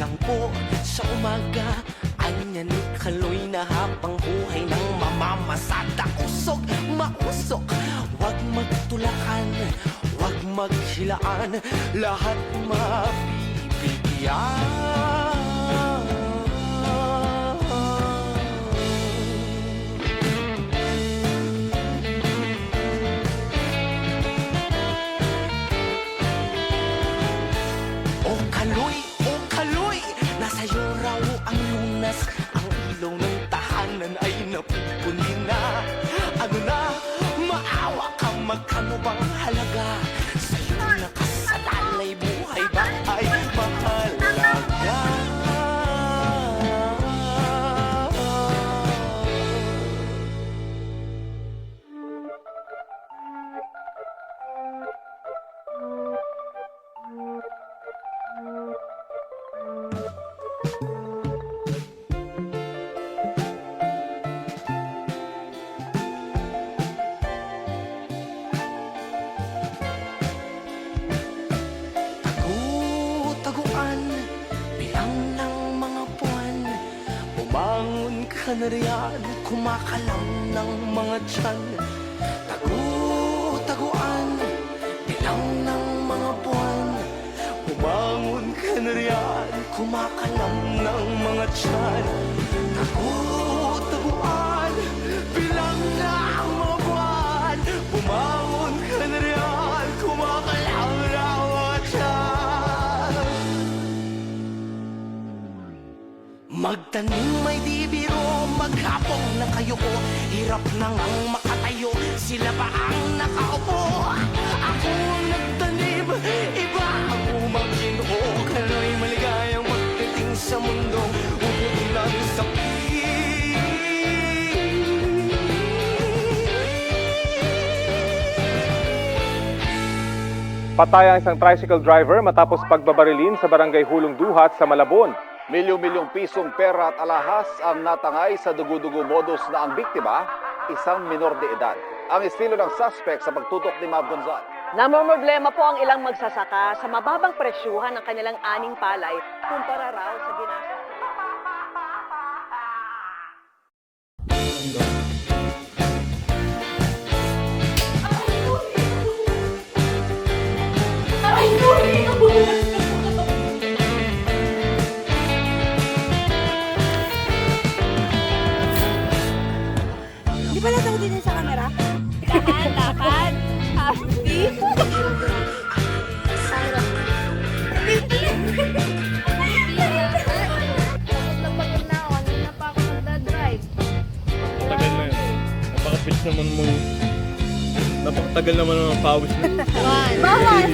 lang po sa umaga. Anya ni Kaloy na habang buhay ng mamamasada. Usok, mausok, wag magtulakan, wag maghilaan, lahat mabibigyan. O Kaloy, nasa iyo raw ang lunas. Ang ilaw ng tahanan ay napupuni na. Ano na, maawa ka, magkano bang halaga? Sa'yo nakasalalay, buhay ba ay mahalaga? Tagu-taguan, bilang ng mga buwan. Bumangon ka na riyan, kumakalam ng mga tiyan. Tagu-taguan, bilang ng mga buwan. Bumangon ka na riyan, kumakalam ng mga tiyan. Tagu-taguan, bilang ng mga buwan. Bumangon ka na riyan, kumakalam ng mga tiyan. Magtanim may di biro, maghapong na kayo ko. Hirap nang ang makatayo, sila ba ang nakaupo? Ako nagtanim, iba ang umangkin. O Kaloy, maligayang magdating sa mundong ubod ng sakit. Patay ang isang tricycle driver matapos pagbabarilin sa barangay Hulong Duhat sa Malabon. Milyong-milyong pisong pera at alahas ang natangay sa dugo-dugo modus na ang biktima, isang minor de edad. Ang estilo ng suspect sa pagtutok ni Mab Gonzal. Namomroblema po ang ilang magsasaka sa mababang presyuhan ng kanilang aning palay kumpara raw sa ginasa. Di ba nataw din sa camera? Saan dapat? Happy? Pagod na ako. Hindi na pa ako magdadrive. Tagal na yun. Napaka-pitch naman mo. Napakatagal naman ng pawis na. Bawal!